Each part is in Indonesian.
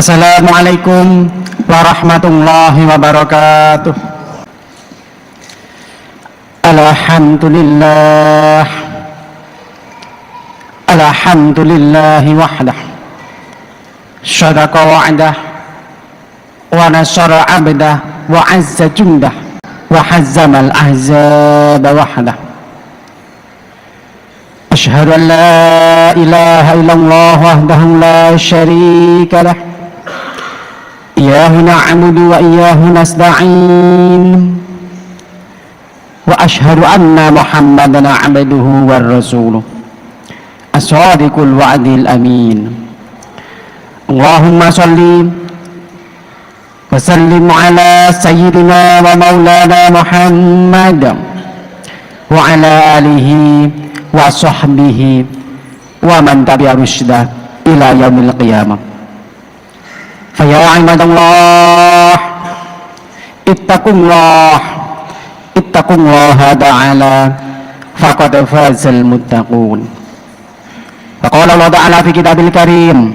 Assalamualaikum warahmatullahi wabarakatuh. Alhamdulillah, alhamdulillahi wahdah, syadaqa wa'dah, wa nasara abdah, wa azza jundah, wa hazzamal ahzaba wahdah. Asyhadu an la ilaha illallah wahdahu la syarika lah, iyyahu na'budu wa iyyahu nasta'in, wa asyhadu anna muhammadan abduhu wa rasuluh as-sadiqul wa'dil amin. Allahumma salli wa sallim ala sayyidina wa maulana Muhammad wa ala alihi wa sahbihi wa man tabi'a rusydah ila yaumil qiyamah. Fa ya ibadallah, ittaqullaha ta'ala faqad fazal muttaqun. Faqala Allah ta'ala fi kitabil karim,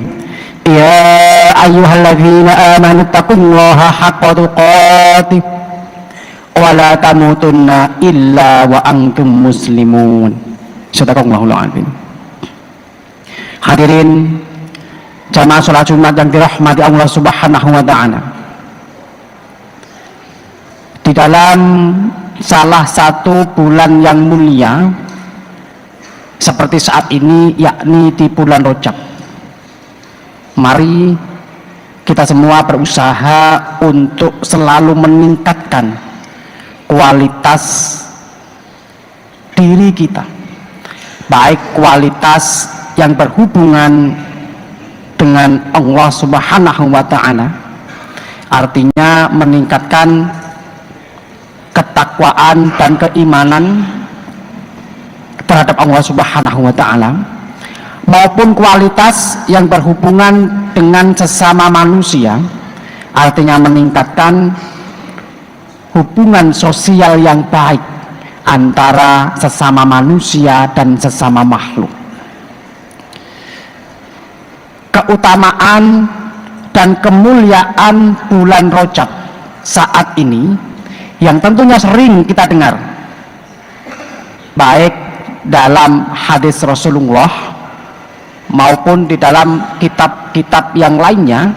ya ayyuhalladzina amanu ittaqullaha haqqa tuqatih wa la tamutunna illa wa antum muslimun. Sadaqallahul azim. Hadirin jamaah salat Jumat yang dirahmati Allah Subhanahu wa taala. Di dalam salah satu bulan yang mulia seperti saat ini, yakni di bulan Rajab, mari kita semua berusaha untuk selalu meningkatkan kualitas diri kita, baik kualitas yang berhubungan dengan Allah Subhanahu wa ta'ala, artinya meningkatkan ketakwaan dan keimanan terhadap Allah Subhanahu wa ta'ala, maupun kualitas yang berhubungan dengan sesama manusia, artinya meningkatkan hubungan sosial yang baik antara sesama manusia dan sesama makhluk. Keutamaan dan kemuliaan bulan Rajab saat ini yang tentunya sering kita dengar, baik dalam hadis Rasulullah maupun di dalam kitab-kitab yang lainnya.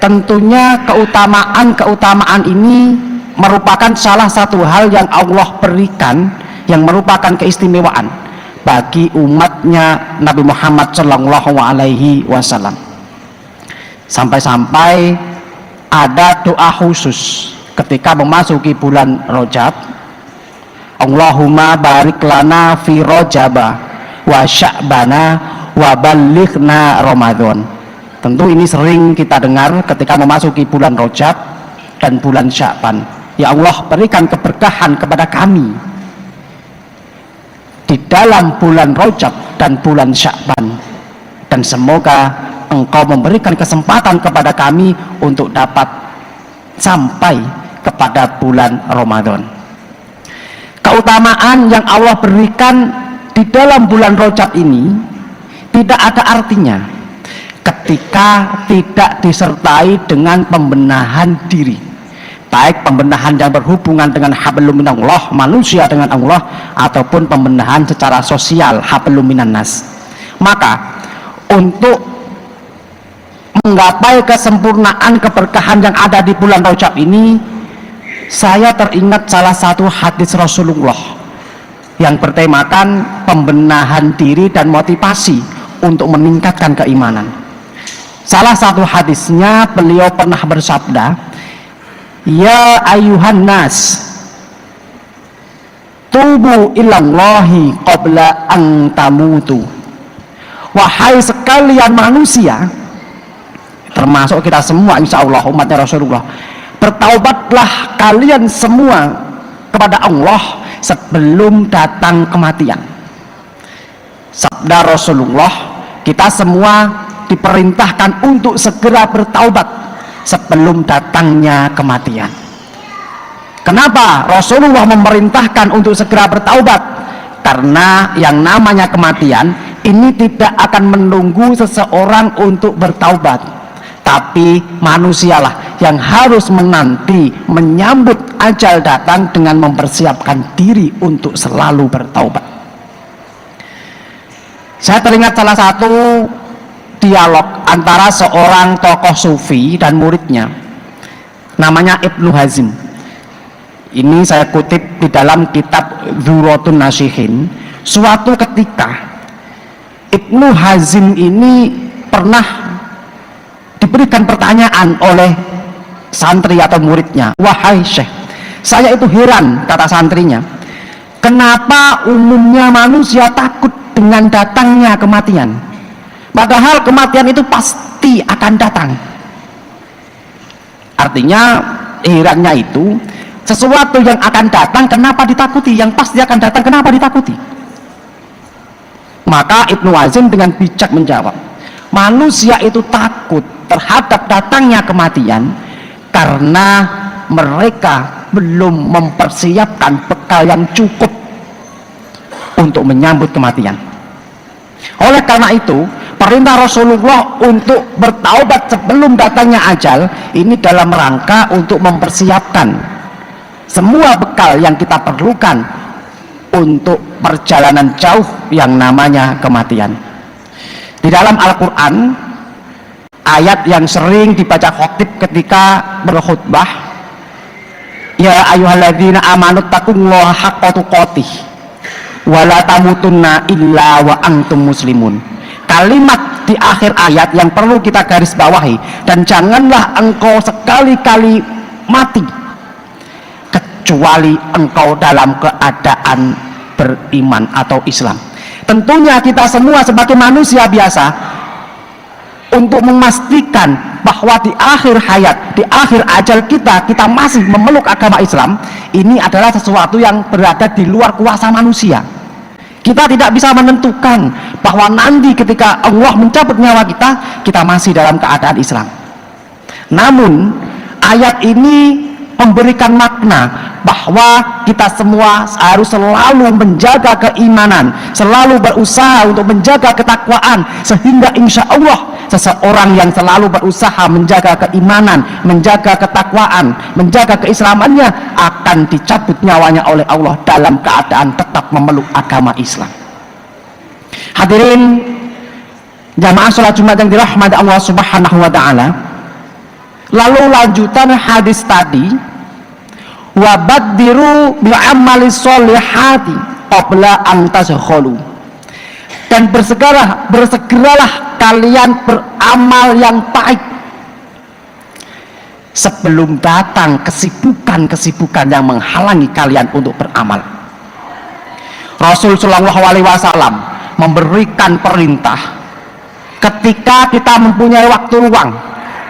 Tentunya keutamaan ini merupakan salah satu hal yang Allah berikan, yang merupakan keistimewaan bagi umatnya Nabi Muhammad Sallallahu Alaihi Wasallam. Sampai-sampai ada doa khusus ketika memasuki bulan Rajab, Allahumma barik lana fi Rajaba wa sya'bana wa ballighna Ramadan. Tentu ini sering kita dengar ketika memasuki bulan Rajab dan bulan Sya'ban. Ya Allah, berikan keberkahan kepada kami di dalam bulan Rajab dan bulan Sya'ban, dan semoga Engkau memberikan kesempatan kepada kami untuk dapat sampai kepada bulan Ramadan. Keutamaan yang Allah berikan di dalam bulan Rajab ini tidak ada artinya ketika tidak disertai dengan pembenahan diri, baik pembenahan yang berhubungan dengan hablum minallah, manusia dengan Allah, ataupun pembenahan secara sosial, hablum minan nas. Maka untuk menggapai kesempurnaan keberkahan yang ada di bulan Rajab ini, saya teringat salah satu hadis Rasulullah yang bertemakan pembenahan diri dan motivasi untuk meningkatkan keimanan. Salah satu hadisnya, beliau pernah bersabda, ya ayuhan nas, tubu ilallahi qabla an tamutu. Wahai sekalian manusia, termasuk kita semua insya Allah umatnya Rasulullah, bertaubatlah kalian semua kepada Allah sebelum datang kematian. Sabda Rasulullah, kita semua diperintahkan untuk segera bertaubat sebelum datangnya kematian. Kenapa Rasulullah memerintahkan untuk segera bertaubat? Karena yang namanya kematian ini tidak akan menunggu seseorang untuk bertaubat, tapi manusialah yang harus menanti menyambut ajal datang dengan mempersiapkan diri untuk selalu bertaubat. Saya teringat salah satu dialog antara seorang tokoh sufi dan muridnya, namanya Ibnu Hazm. Ini saya kutip di dalam kitab Dzurratun Nasihin. Suatu ketika Ibnu Hazm ini pernah diberikan pertanyaan oleh santri atau muridnya, "Wahai Syekh, saya itu heran," kata santrinya, "kenapa umumnya manusia takut dengan datangnya kematian, padahal kematian itu pasti akan datang." Artinya herannya itu, sesuatu yang akan datang kenapa ditakuti, yang pasti akan datang kenapa ditakuti? Maka Ibnu Hazm dengan bijak menjawab, manusia itu takut terhadap datangnya kematian karena mereka belum mempersiapkan bekal yang cukup untuk menyambut kematian. Oleh karena itu, perintah Rasulullah untuk bertaubat sebelum datangnya ajal ini dalam rangka untuk mempersiapkan semua bekal yang kita perlukan untuk perjalanan jauh yang namanya kematian. Di dalam Al-Quran, ayat yang sering dibaca khatib ketika berkhutbah, ya ayyuhalladzina amanu taqullaha haqqa tuqatih wa la tamutunna illa wa antum muslimun. Kalimat di akhir ayat yang perlu kita garis bawahi, dan janganlah engkau sekali-kali mati kecuali engkau dalam keadaan beriman atau Islam. Tentunya kita semua sebagai manusia biasa, untuk memastikan bahwa di akhir hayat, di akhir ajal kita masih memeluk agama Islam, ini adalah sesuatu yang berada di luar kuasa manusia. Kita tidak bisa menentukan bahwa nanti ketika Allah mencabut nyawa kita masih dalam keadaan Islam. Namun ayat ini memberikan makna bahwa kita semua harus selalu menjaga keimanan, selalu berusaha untuk menjaga ketakwaan, sehingga insya Allah seseorang yang selalu berusaha menjaga keimanan, menjaga ketakwaan, menjaga keislamannya akan dicabut nyawanya oleh Allah dalam keadaan tetap memeluk agama Islam. Hadirin jamaah sholat Jumat yang dirahmati Allah Subhanahu wa ta'ala, lalu lanjutan hadis tadi, wabaddiru bi'amali sholihati qabla an tazkhulu, dan bersegeralah kalian beramal yang baik sebelum datang kesibukan-kesibukan yang menghalangi kalian untuk beramal. Rasul Shallallahu Alaihi Wasallam memberikan perintah, ketika kita mempunyai waktu luang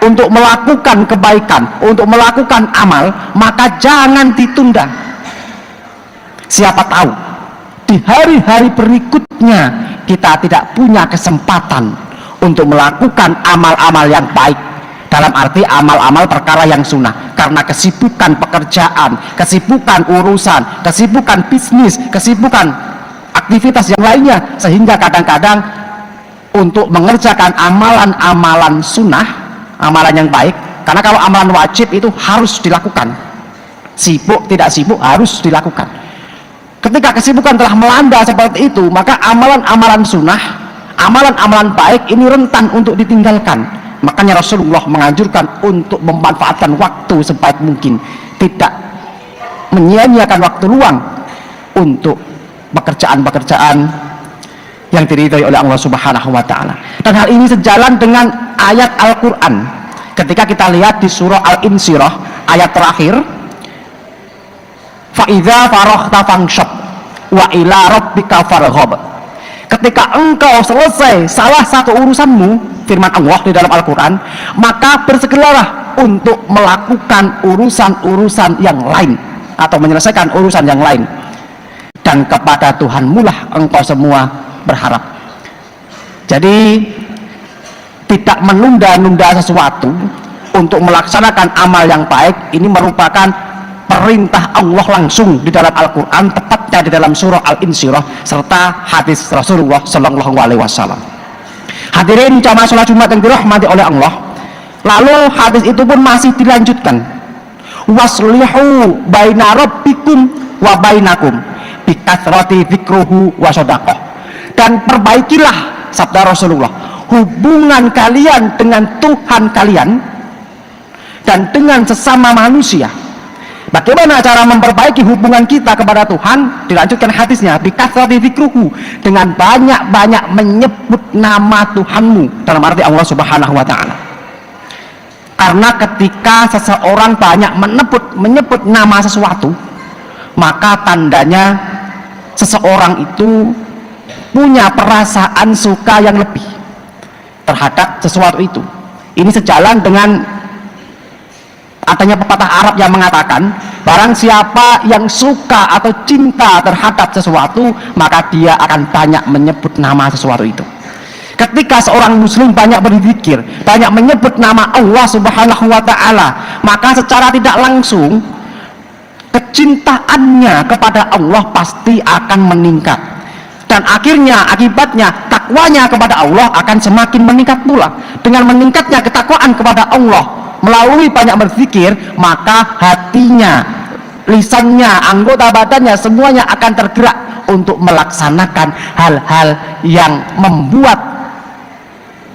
untuk melakukan kebaikan, untuk melakukan amal, maka jangan ditunda. Siapa tahu di hari-hari berikutnya kita tidak punya kesempatan untuk melakukan amal-amal yang baik, dalam arti amal-amal perkara yang sunnah, karena kesibukan pekerjaan, kesibukan urusan, kesibukan bisnis, kesibukan aktivitas yang lainnya, sehingga kadang-kadang untuk mengerjakan amalan-amalan sunnah, amalan yang baik, karena kalau amalan wajib itu harus dilakukan, sibuk tidak sibuk harus dilakukan. Ketika kesibukan telah melanda seperti itu, maka amalan-amalan sunnah, amalan-amalan baik ini rentan untuk ditinggalkan. Makanya Rasulullah menganjurkan untuk memanfaatkan waktu sebaik mungkin, tidak menyia-nyiakan waktu luang untuk pekerjaan-pekerjaan yang diridhai oleh Allah Subhanahu wa ta'ala. Dan hal ini sejalan dengan ayat Al-Quran ketika kita lihat di surah Al-Insyirah ayat terakhir, fa'idha faraghta fanshab wa ila rabbika farghab. Ketika engkau selesai salah satu urusanmu, firman Allah di dalam Al-Quran, maka bersegeralah untuk melakukan urusan-urusan yang lain atau menyelesaikan urusan yang lain, dan kepada Tuhanmu lah engkau semua berharap. Jadi tidak menunda-nunda sesuatu untuk melaksanakan amal yang baik, ini merupakan perintah Allah langsung di dalam Al-Quran, tepatnya ada di dalam surah Al-Insyirah serta hadis Rasulullah Shallallahu Alaihi Wasallam. Hadirin jamaah sholat Jumat yang dirahmati oleh Allah, lalu hadis itu pun masih dilanjutkan, waslihu baina rabbikum wa bainakum bikathrati dzikruhu wa shadaqah, dan perbaikilah, sabda Rasulullah, hubungan kalian dengan Tuhan kalian dan dengan sesama manusia. Bagaimana cara memperbaiki hubungan kita kepada Tuhan? Dilanjutkan hadisnya, bikathrati dzikruhu, dengan banyak-banyak menyebut nama Tuhanmu, dalam arti Allah Subhanahu wa taala. Karena ketika seseorang banyak menyebut nama sesuatu, maka tandanya seseorang itu punya perasaan suka yang lebih terhadap sesuatu itu. Ini sejalan dengan adanya pepatah Arab yang mengatakan, barang siapa yang suka atau cinta terhadap sesuatu, maka dia akan banyak menyebut nama sesuatu itu. Ketika seorang muslim banyak berzikir, banyak menyebut nama Allah Subhanahu wa taala, maka secara tidak langsung kecintaannya kepada Allah pasti akan meningkat, dan akhirnya akibatnya takwanya kepada Allah akan semakin meningkat pula. Dengan meningkatnya ketakwaan kepada Allah melalui banyak berzikir, maka hatinya, lisannya, anggota badannya semuanya akan tergerak untuk melaksanakan hal-hal yang membuat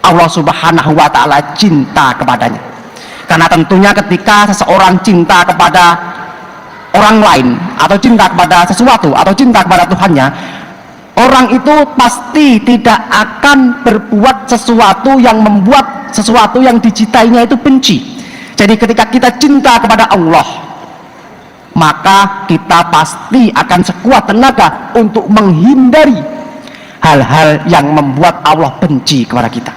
Allah Subhanahu wa taala cinta kepadanya. Karena tentunya ketika seseorang cinta kepada orang lain, atau cinta kepada sesuatu, atau cinta kepada Tuhannya, orang itu pasti tidak akan berbuat sesuatu yang membuat sesuatu yang dicintainya itu benci. Jadi ketika kita cinta kepada Allah, maka kita pasti akan sekuat tenaga untuk menghindari hal-hal yang membuat Allah benci kepada kita.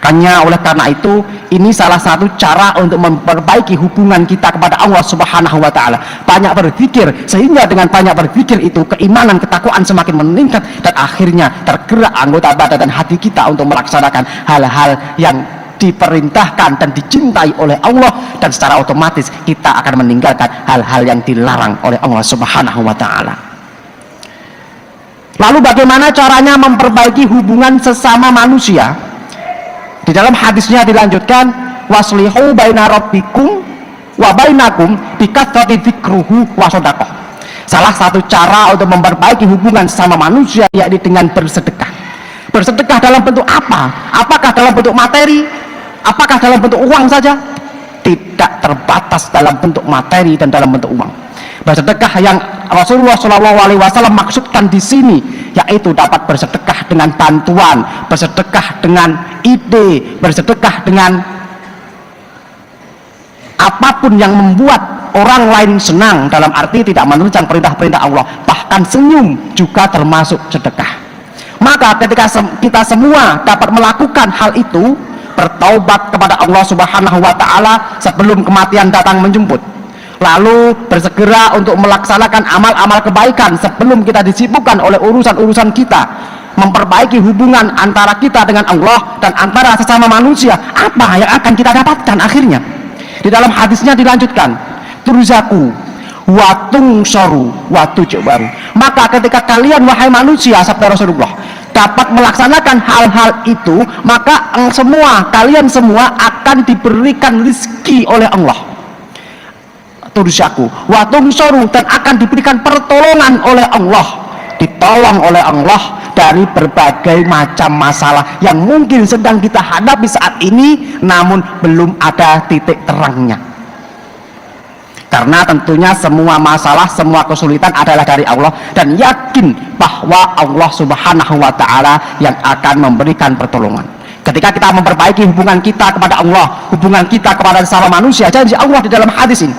Makanya oleh karena itu, ini salah satu cara untuk memperbaiki hubungan kita kepada Allah Subhanahu wa taala. Banyak berzikir, sehingga dengan banyak berzikir itu keimanan, ketakwaan semakin meningkat, dan akhirnya tergerak anggota badan dan hati kita untuk melaksanakan hal-hal yang diperintahkan dan dicintai oleh Allah, dan secara otomatis kita akan meninggalkan hal-hal yang dilarang oleh Allah Subhanahu wa taala. Lalu bagaimana caranya memperbaiki hubungan sesama manusia? Di dalam hadisnya dilanjutkan, waslihu baina rabbikum wa bainakum bikathrati dzikruhu wa shadaqah. Salah satu cara untuk memperbaiki hubungan sesama manusia yakni dengan bersedekah. Bersedekah dalam bentuk apa? Apakah dalam bentuk materi? Apakah dalam bentuk uang saja? Tidak terbatas dalam bentuk materi dan dalam bentuk uang. Bersedekah yang Rasulullah SAW maksudkan di sini yaitu dapat bersedekah dengan bantuan, bersedekah dengan ide, bersedekah dengan apapun yang membuat orang lain senang, dalam arti tidak menerjang perintah-perintah Allah. Bahkan senyum juga termasuk sedekah. Maka ketika kita semua dapat melakukan hal itu, bertaubat kepada Allah Subhanahu wa taala sebelum kematian datang menjemput, lalu bersegera untuk melaksanakan amal-amal kebaikan sebelum kita disibukkan oleh urusan-urusan kita, memperbaiki hubungan antara kita dengan Allah dan antara sesama manusia, apa yang akan kita dapatkan akhirnya? Di dalam hadisnya dilanjutkan, turzaku wa tungsaru wa tujbaru. Maka ketika kalian wahai manusia, sabda Rasulullah, dapat melaksanakan hal-hal itu, maka kalian semua akan diberikan rezeki oleh Allah. Turzaku wa tungsaru, dan akan diberikan pertolongan oleh Allah, ditolong oleh Allah dari berbagai macam masalah yang mungkin sedang kita hadapi saat ini, namun belum ada titik terangnya. Karena tentunya semua masalah, semua kesulitan adalah dari Allah, dan yakin bahwa Allah Subhanahu wa taala yang akan memberikan pertolongan. Ketika kita memperbaiki hubungan kita kepada Allah, hubungan kita kepada sesama manusia, janji Allah di dalam hadis ini,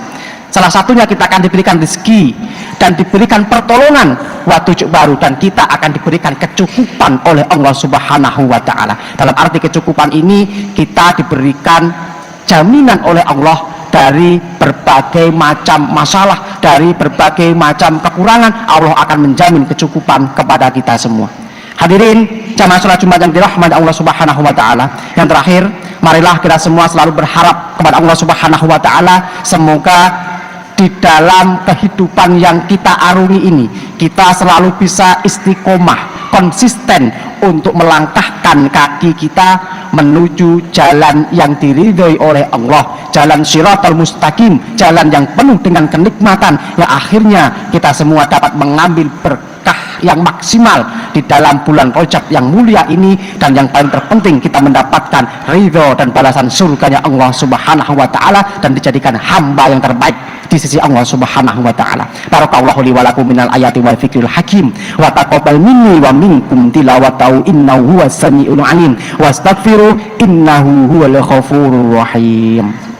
salah satunya kita akan diberikan rezeki dan diberikan pertolongan waktu baru, dan kita akan diberikan kecukupan oleh Allah Subhanahu wa taala. Dalam arti kecukupan ini, kita diberikan jaminan oleh Allah dari berbagai macam masalah, dari berbagai macam kekurangan. Allah akan menjamin kecukupan kepada kita semua. Hadirin jamaah salat Jumat yang dirahmati Allah Subhanahu wa taala, yang terakhir, marilah kita semua selalu berharap kepada Allah Subhanahu wa taala, semoga di dalam kehidupan yang kita arungi ini kita selalu bisa istiqomah, konsisten untuk melangkahkan kaki kita menuju jalan yang diridhoi oleh Allah, jalan Shiratal Mustaqim, jalan yang penuh dengan kenikmatan yang akhirnya kita semua dapat mengambil berkah yang maksimal di dalam bulan Rajab yang mulia ini, dan yang paling terpenting kita mendapatkan ridho dan balasan surganya Allah Subhanahu wa taala dan dijadikan hamba yang terbaik di sisi Allah Subhanahu wa taala. Barakallahu li wa lakum minal ayati wal fikril hakim wa taqabbal minni wa minkum tilawatahu innahu huwas samiul alim wastaghfiru innahu huwal ghafurur rahim.